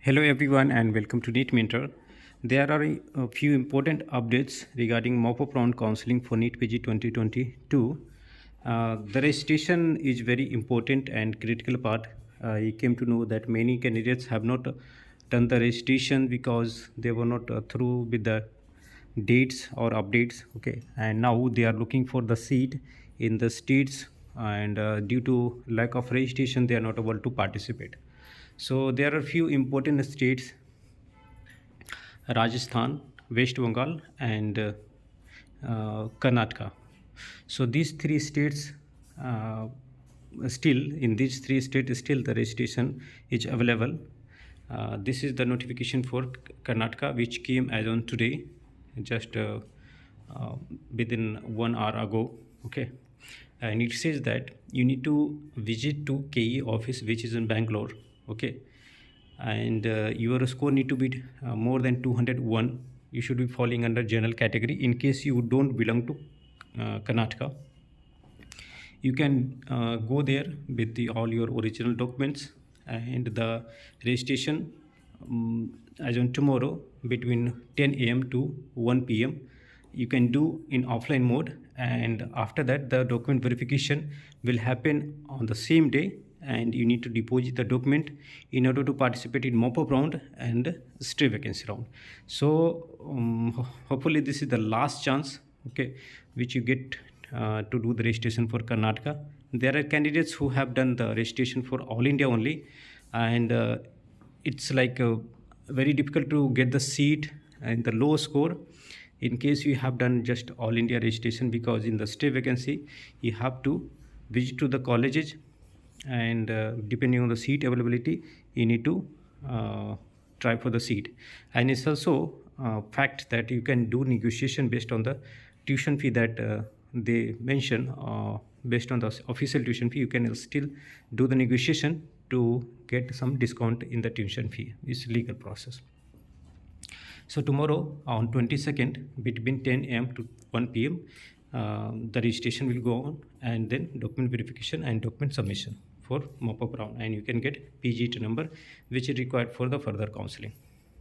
Hello everyone and welcome to NEET Mentor. There are a few important updates regarding mop-up round counseling for NEET PG 2022. The registration is very important and critical part. I came to know that many candidates have not done the registration because they were not through with the dates or updates. Okay, and now they are looking for the seat in the states, and due to lack of registration, they are not able to participate. So there are few important states: Rajasthan, West Bengal, and Karnataka. So these three states, uh, still in these three states, still the registration is available. This is the notification for Karnataka, which came as on today, just uh, within 1 hour ago. Okay, and it says that you need to visit to KE office, which is in Bangalore. Okay, and your score need to be more than 201. You should be falling under general category. In case you don't belong to Karnataka, you can go there with all your original documents, and the registration as on tomorrow between 10 a.m. to 1 p.m. you can do in offline mode, and after that the document verification will happen on the same day, and you need to deposit the document in order to participate in mop-up round and stray vacancy round. So hopefully this is the last chance, okay, which you get to do the registration for Karnataka. There are candidates who have done the registration for all India only, and it's like very difficult to get the seat and the low score in case you have done just all India registration, because in the stay vacancy you have to visit to the colleges, and depending on the seat availability you need to try for the seat. And it's also fact that you can do negotiation based on the tuition fee that they mention. Based on the official tuition fee, you can still do the negotiation to get some discount in the tuition fee. It's legal process. So tomorrow on 22nd between 10 a.m. to 1 p.m. The registration will go on, and then document verification and document submission for mop-up round, and you can get PGT number which is required for the further counseling.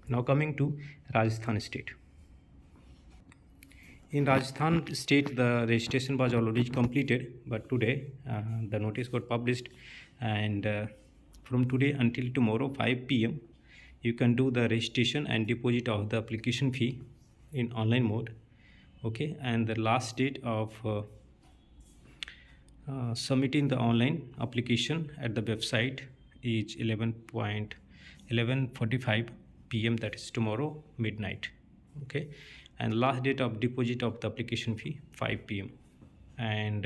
Now coming to Rajasthan state. In Rajasthan state, the registration was already completed, but today the notice got published, and from today until tomorrow 5 p.m. you can do the registration and deposit of the application fee in online mode. Okay, and the last date of submitting the online application at the website is 11:45 p.m. that is tomorrow midnight. Okay, and last date of deposit of the application fee 5 p.m. and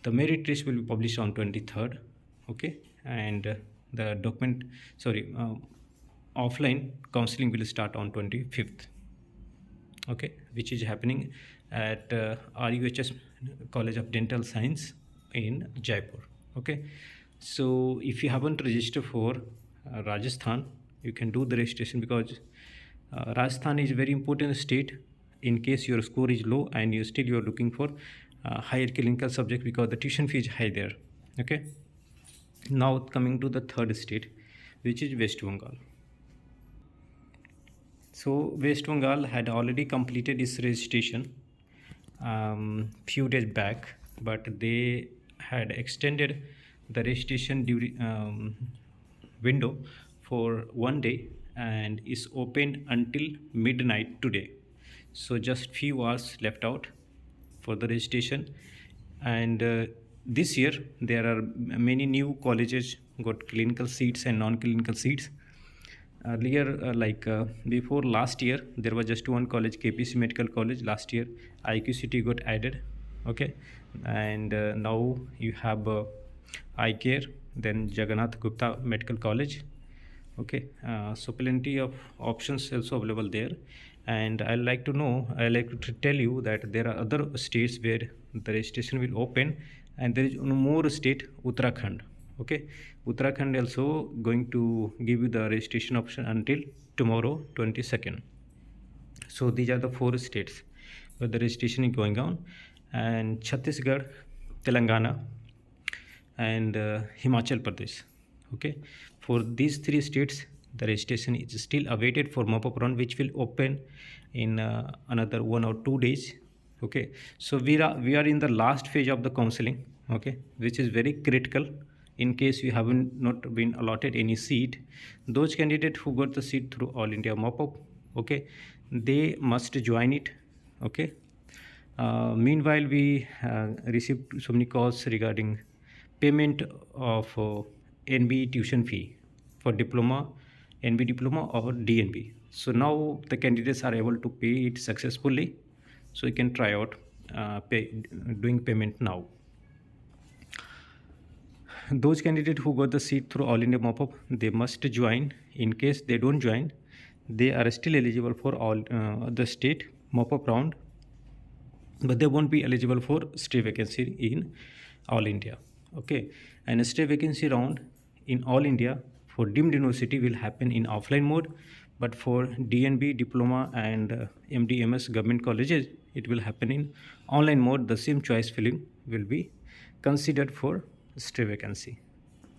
the merit list will be published on 23rd. Okay, and the document offline counseling will start on 25th. Okay, which is happening at RUHS College of Dental Science in Jaipur. Okay, so if you haven't registered for Rajasthan, you can do the registration, because Rajasthan is a very important state in case your score is low and you are looking for higher clinical subject, because the tuition fee is high there. Okay, now coming to the third state, which is West Bengal. So West Bengal had already completed its registration few days back, but they had extended the registration window for 1 day, and is open until midnight today. So just few hours left out for the registration, and this year there are many new colleges got clinical seats and non-clinical seats. Earlier, before last year, there was just one college, KPC Medical College. Last year IQCT got added. Okay, and now you have iCare, then Jagannath Gupta Medical College. Okay, so plenty of options also available there. And I like to tell you that there are other states where the registration will open, and there is one more state, Uttarakhand. Okay, Uttarakhand also going to give you the registration option until tomorrow 22nd. So these are the 4 states where the registration is going on, and Chhattisgarh, Telangana, and Himachal Pradesh. Okay, for these three states the registration is still awaited for mop-up round, which will open in another 1 or 2 days. Okay, so we are in the last phase of the counseling, okay, which is very critical. In case you haven't not been allotted any seat, those candidates who got the seat through all India mop-up, okay, they must join it. Okay, meanwhile we received so many calls regarding payment of NB tuition fee for diploma, NB diploma or DNB. So now the candidates are able to pay it successfully. So you can try out doing payment now. Those candidates who got the seat through All India Mop-up, they must join. In case they don't join, they are still eligible for all the state Mop-up round, but they won't be eligible for stray vacancy in all India. Okay, and a stray vacancy round in all India for deemed university will happen in offline mode, but for DNB diploma and MDMS government colleges it will happen in online mode. The same choice filling will be considered for stray vacancy.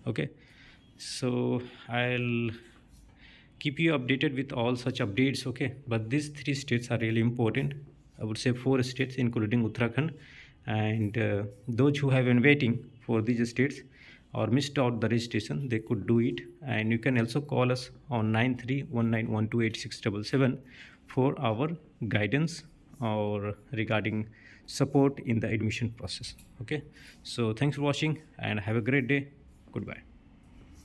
Okay, so I'll keep you updated with all such updates. Okay, but these three states are really important. I would say four states including Uttarakhand, and those who have been waiting for these states or missed out the registration, they could do it. And you can also call us on 9319128677 for our guidance or regarding support in the admission process. Okay, so thanks for watching and have a great day. Goodbye.